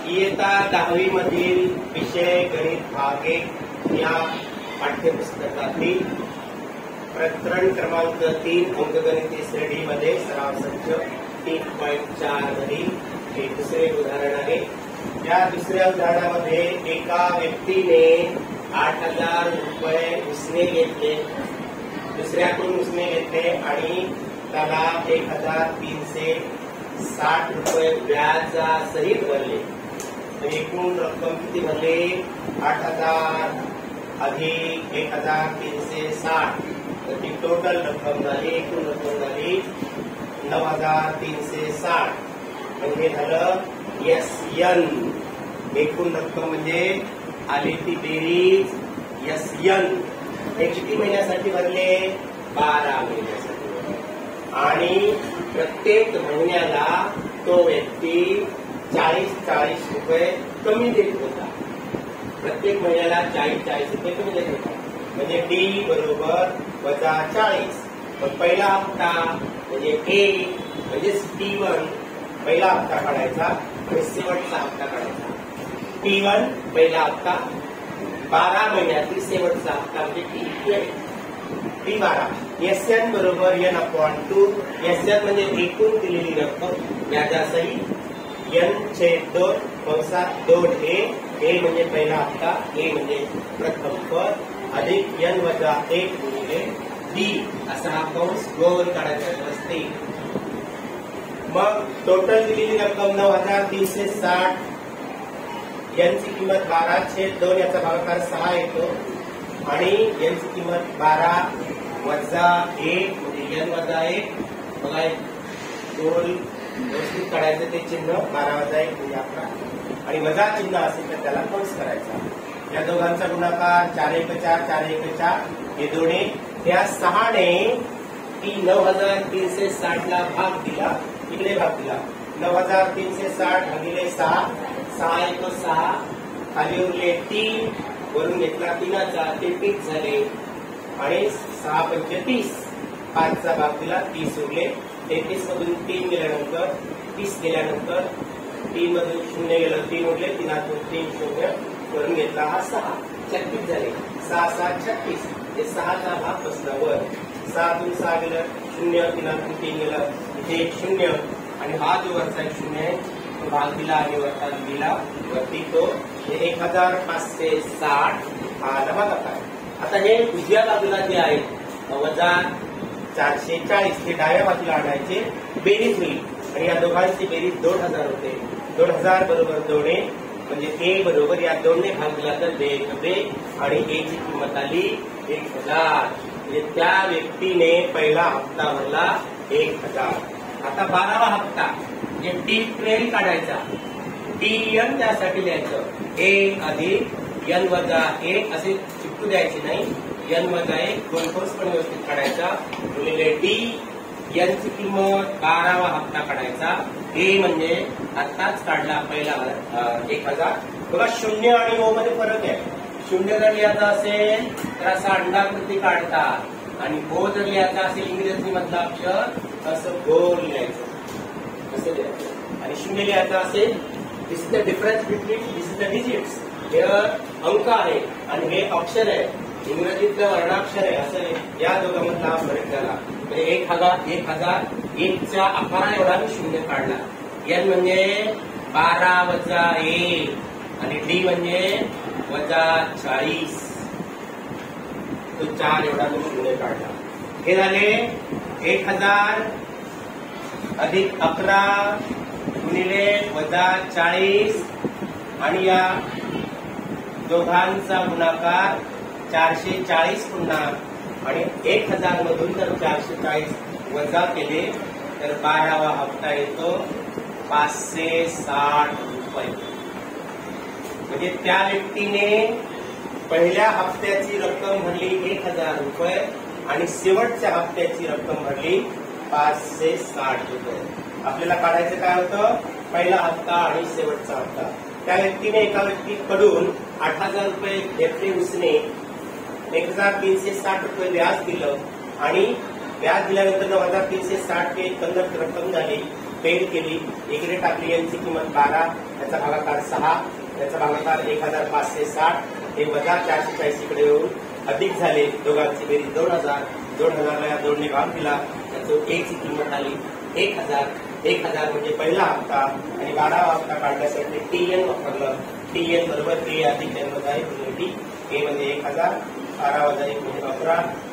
इयत्ता 10वी मधील विषय गणित भाग 1 या पाठ्यपुस्तकातील प्रकरण क्रमांक 3 अंकगणितीय श्रेणीमध्ये सराव संच 3.4 मधील हे दुसरे उदाहरण आहे। या दुसऱ्या उदाहरणामध्ये एका व्यक्तीने 8,000 रुपये उसने घेतले, दुसऱ्याकडून उसने घेतले आणि त्याला 1,360 रुपये व्याजासहित भरले। एकूण रक्कम किती भरली? 8,000 अधिक 1,360, तर ती टोटल रक्कम झाली, एकूण रक्कम झाली 9,360। म्हणजे झालं SN। एकूण रक्कम म्हणजे आली ती बेरीज SN। हे किती महिन्यासाठी भरले? 12 महिन्यासाठी। आणि प्रत्येक महिन्याला तो व्यक्ती 40 रुपये कमी देत होता। प्रत्येक महिन्याला 40 रुपये कमी देत होता। म्हणजे D बरोबर -40। तर पहिला हप्ता म्हणजे A म्हणजे T1 पहिला हप्ता काढायचा आणि शेवटचा हप्ता काढायचा। T1 पहिला हप्ता, 12 महिन्यातील शेवटचा हप्ता म्हणजे T12। SN बरोबर N/2। SN म्हणजे एकूण दिलेली रक्कम व्याजासहित, N/2 कंसात 2A, A म्हणजे पहिला हप्ता, A म्हणजे प्रथम पद, अधिक N-1 गुणिले D असा हा कंस गोल काढायचा असते। मग टोटल दिलेली रक्कम 9,360, N ची किंमत 12/2 याचा भागाकार 6 येतो आणि N ची किंमत 12 वजा 1 म्हणजे N-1। बघा गोल व्यवस्थित काढायचं ते चिन्ह, 12 वजा 1 म्हणजे 11 आणि वजा चिन्ह असेल तर त्याला कंस करायचा। या दोघांचा गुणाकार 4×1=4 हे दोन्ही, त्या 6 ने ती 9,360 ला भाग दिला, इकडे भाग दिला। 9,360 भागिले 6, 6×1=6, खाली उरले 3, वरून घेतला 3चा, ते 30 झाले आणि 6×5=30, 5चा भाग दिला, 30 उरले। 33 मधून 3 गेल्यानंतर 30 गेल्यानंतर 3 मधून 0 गेलं, 3 उरले, 3तून 3 0, वरून घेतला हा 6, 36 झाले। 6×6=36, हे 6चा भाग बसला वर, 6तून 6 गेलं 0, 3तून 3 गेलं, इथे 0 आणि हा जो वरचा 0 आहे तो भाग दिला आणि वरता दिला, वरती तो 1,560 हा भागाकार। आता हे उजव्या बाजूला जे आहे वजा 440 ते डाव्या बाजूला आणायचे, बेरीज होईल आणि या दोघांची बेरीज 2,000 होते। 2,000 बरोबर 2 म्हणजे A बरोबर या 2 ने भाग दिला तर B आणि A ची किंमत आली 1,000। म्हणजे त्या व्यक्तीने पहिला हप्ता भरला 1,000। आता 12वा हप्ता म्हणजे T12 काढायचा, TN त्यासाठी लिहायचं A अधिक N-1 असे चिपकू द्यायचे नाही, N-1 दोन कंस पण व्यवस्थित काढायचा, गुणिले D, N ची किंमत 12वा हप्ता काढायचा, A म्हणजे आताच काढला पहिला 1,000। बघा 0 आणि O मध्ये फरक आहे। 0 जर लिहायचा असेल तर असा अंडाकृती काढतात आणि O जर लिहायचा असेल इंग्रजी मधला अक्षर असं गोल लिहायचं, असं लिहायचं। आणि 0 लिहायचा असेल, this is the difference between, this is the digits, हे अंक आहे आणि हे अक्षर आहे, इंग्रजीतलं वर्णाक्षर आहे, असं या दोघांमधला हा फरक झाला। म्हणजे 1,000 1च्या आकारा एवढा मी 0 काढला। N म्हणजे 12 वजा 1 आणि D म्हणजे वजा 40, तो 4 एवढा मी 0 काढला। हे झाले 1,000 अधिक 11 गुणिले वजा 40 आणि या दोघांचा गुणाकार 440 पुन्हा आणि 1,000 मधून जर 440 वजा केले तर 12वा हप्ता येतो 560 रुपये। म्हणजे त्या व्यक्तीने पहिल्या हप्त्याची रक्कम भरली 1,000 रुपये आणि शेवटच्या हप्त्याची रक्कम भरली 560 रुपये। आपल्याला काढायचं काय होतं? पहिला हप्ता आणि शेवटचा हप्ता। त्या व्यक्तीने एका व्यक्तीकडून 8,000 रुपये घेतले उसने, 1,360 रुपये व्याज दिलं आणि व्याज दिल्यानंतर 9,360 एकंदर रक्कम झाली पेड केली, इकडे टाकली यांची किंमत 12, त्याचा भागाकार 6, त्याचा भागाकार 1560, हे वजा 440 इकडे येऊन अधिक झाले, दोघांची बेरीज 2000, 2000 या 2ने भाग दिला, त्याचं एक ची किंमत आली 1000, 1000 म्हणजे पहिला हप्ता आणि 12वा हप्ता काढण्यासाठी टीएन वापरलं. टीएन बरोबर ए अधिक एन वजा 1 टी, ए म्हणजे 1000, 12 वजा 1 म्हणजे 11,